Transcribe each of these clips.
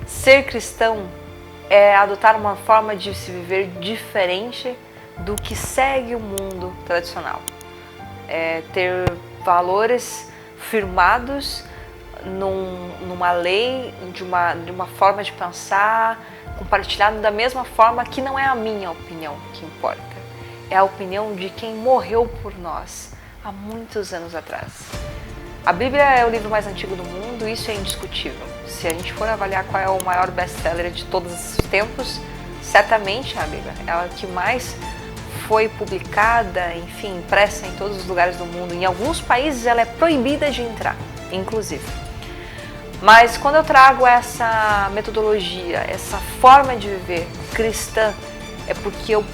Ser cristão é adotar uma forma de se viver diferente do que segue o mundo tradicional. É ter valores firmados numa lei, de uma forma de pensar, compartilhado da mesma forma que não é a minha opinião que importa. É a opinião de quem morreu por nós há muitos anos atrás. A Bíblia é o livro mais antigo do mundo, isso é indiscutível. Se a gente for avaliar qual é o maior best-seller de todos os tempos, certamente a Bíblia é a que mais foi publicada, enfim, impressa em todos os lugares do mundo. Em alguns países ela é proibida de entrar, inclusive. Mas quando eu trago essa metodologia, essa forma de viver cristã, é porque eu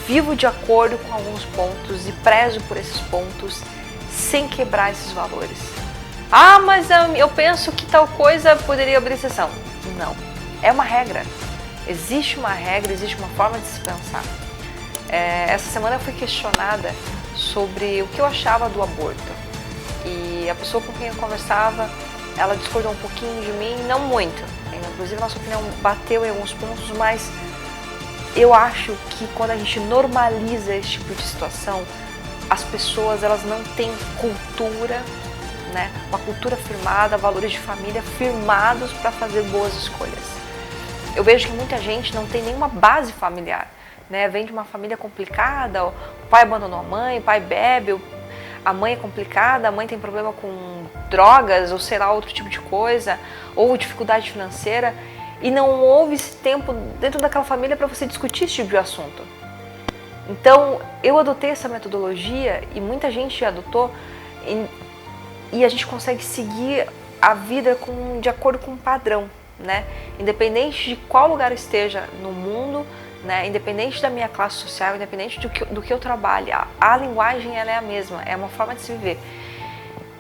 vivo de acordo com alguns pontos e prezo por esses pontos sem quebrar esses valores. Ah, mas eu penso que tal coisa poderia abrir exceção. Não, é uma regra. Existe uma regra, existe uma forma de se pensar. Essa semana eu fui questionada sobre o que eu achava do aborto. E a pessoa com quem eu conversava, ela discordou um pouquinho de mim, não muito. Inclusive, nossa opinião bateu em alguns pontos, mas eu acho que quando a gente normaliza esse tipo de situação, as pessoas elas não têm cultura, né? Uma cultura firmada, valores de família firmados para fazer boas escolhas. Eu vejo que muita gente não tem nenhuma base familiar, né? Vem de uma família complicada, o pai abandonou a mãe, o pai bebe, a mãe é complicada, a mãe tem problema com drogas ou sei lá, outro tipo de coisa, ou dificuldade financeira, e não houve esse tempo dentro daquela família para você discutir esse tipo de assunto. Então, eu adotei essa metodologia e muita gente adotou e a gente consegue seguir a vida de acordo com um padrão, né? Independente de qual lugar eu esteja no mundo, né? Independente da minha classe social, independente do que eu trabalho, a linguagem ela é a mesma, é uma forma de se viver.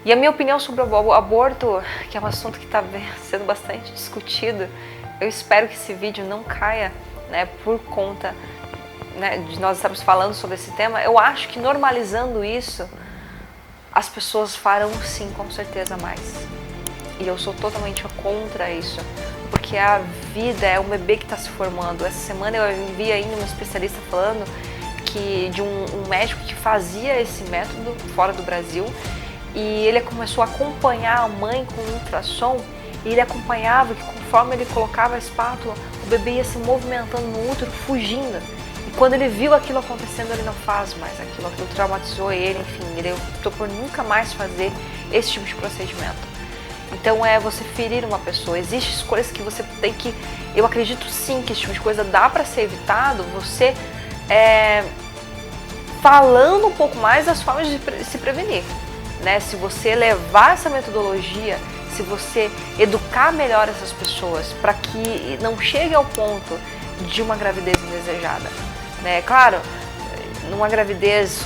E a minha opinião sobre o aborto, que é um assunto que está sendo bastante discutido, eu espero que esse vídeo não caia, né, por conta, né, de nós estarmos falando sobre esse tema. Eu acho que normalizando isso, as pessoas farão sim, com certeza, mais. E eu sou totalmente contra isso, porque a vida é um bebê que está se formando. Essa semana eu vi ainda um especialista falando de um médico que fazia esse método fora do Brasil, e ele começou a acompanhar a mãe com ultrassom, e ele acompanhava que conforme ele colocava a espátula, o bebê ia se movimentando no útero, fugindo. E quando ele viu aquilo acontecendo, ele não faz mais aquilo traumatizou ele, enfim, ele optou por nunca mais fazer esse tipo de procedimento. Então é você ferir uma pessoa. Existem escolhas que você tem que... Eu acredito sim que esse tipo de coisa dá para ser evitado, você falando um pouco mais das formas de se prevenir, né? Se você levar essa metodologia, se você educar melhor essas pessoas para que não chegue ao ponto de uma gravidez indesejada, né? Claro, numa gravidez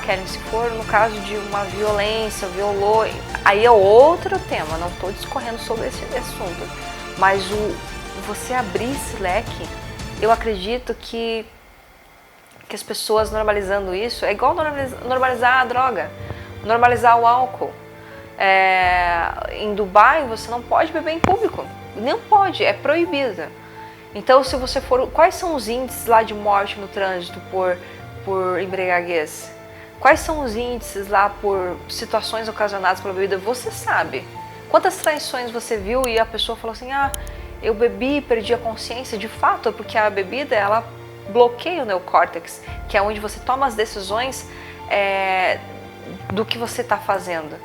Karen, se for no caso de uma violência, violou, aí é outro tema, não estou discorrendo sobre esse assunto, mas você abrir esse leque, eu acredito que as pessoas normalizando isso, é igual normalizar a droga, normalizar o álcool. Em Dubai você não pode beber em público, não pode, é proibido. Então se você for, quais são os índices lá de morte no trânsito por embriaguez? Quais são os índices lá por situações ocasionadas pela bebida? Você sabe. Quantas traições você viu e a pessoa falou assim, eu bebi e perdi a consciência? De fato, é porque a bebida ela bloqueia o neocórtex, que é onde você toma as decisões do que você está fazendo.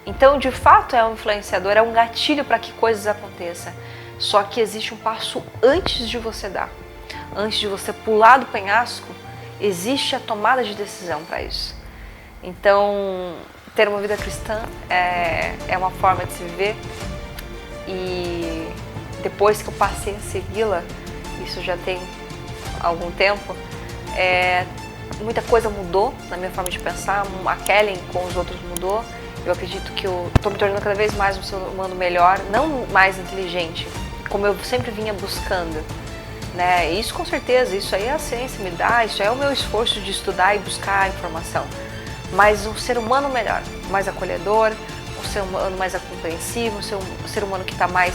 Então, de fato, é um influenciador, é um gatilho para que coisas aconteçam. Só que existe um passo antes de você dar. Antes de você pular do penhasco, existe a tomada de decisão para isso. Então, ter uma vida cristã é uma forma de se viver. E depois que eu passei a segui-la, isso já tem algum tempo, muita coisa mudou na minha forma de pensar. A Kellen com os outros mudou. Eu acredito que eu estou me tornando cada vez mais um ser humano melhor, não mais inteligente, como eu sempre vinha buscando, né? Isso com certeza, isso aí a ciência me dá, isso aí é o meu esforço de estudar e buscar a informação. Mas um ser humano melhor, mais acolhedor, um ser humano mais compreensivo, um ser humano que está mais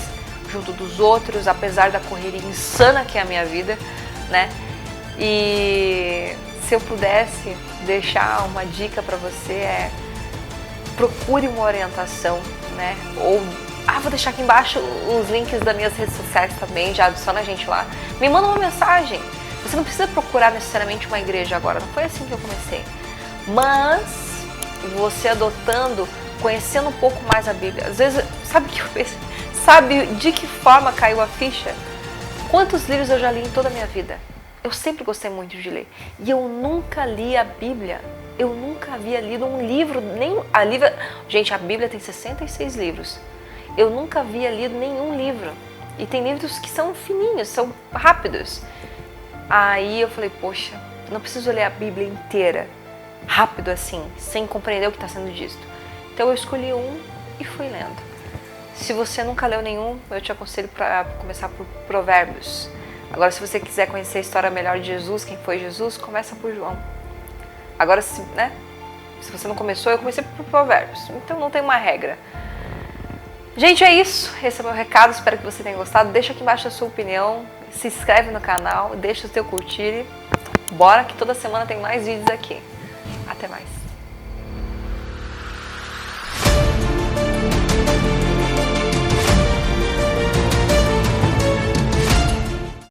junto dos outros, apesar da correria insana que é a minha vida, né? E se eu pudesse deixar uma dica para você procure uma orientação, né? Ou vou deixar aqui embaixo os links das minhas redes sociais também, já adiciona a gente lá. Me manda uma mensagem. Você não precisa procurar necessariamente uma igreja agora, não foi assim que eu comecei. Mas você adotando, conhecendo um pouco mais a Bíblia. Às vezes, sabe o que eu penso? Sabe de que forma caiu a ficha? Quantos livros eu já li em toda a minha vida? Eu sempre gostei muito de ler. E eu nunca li a Bíblia. Eu nunca havia lido um livro, nem a livro. Gente, a Bíblia tem 66 livros. Eu nunca havia lido nenhum livro. E tem livros que são fininhos, são rápidos. Aí eu falei, poxa, não preciso ler a Bíblia inteira, rápido assim, sem compreender o que está sendo dito. Então eu escolhi um e fui lendo. Se você nunca leu nenhum, eu te aconselho para começar por Provérbios. Agora, se você quiser conhecer a história melhor de Jesus, quem foi Jesus, começa por João. Agora, se você não começou, eu comecei por Provérbios. Então não tem uma regra. Gente, é isso. Esse é o meu recado. Espero que você tenha gostado. Deixa aqui embaixo a sua opinião. Se inscreve no canal. Deixa o seu curtir. Bora que toda semana tem mais vídeos aqui. Até mais.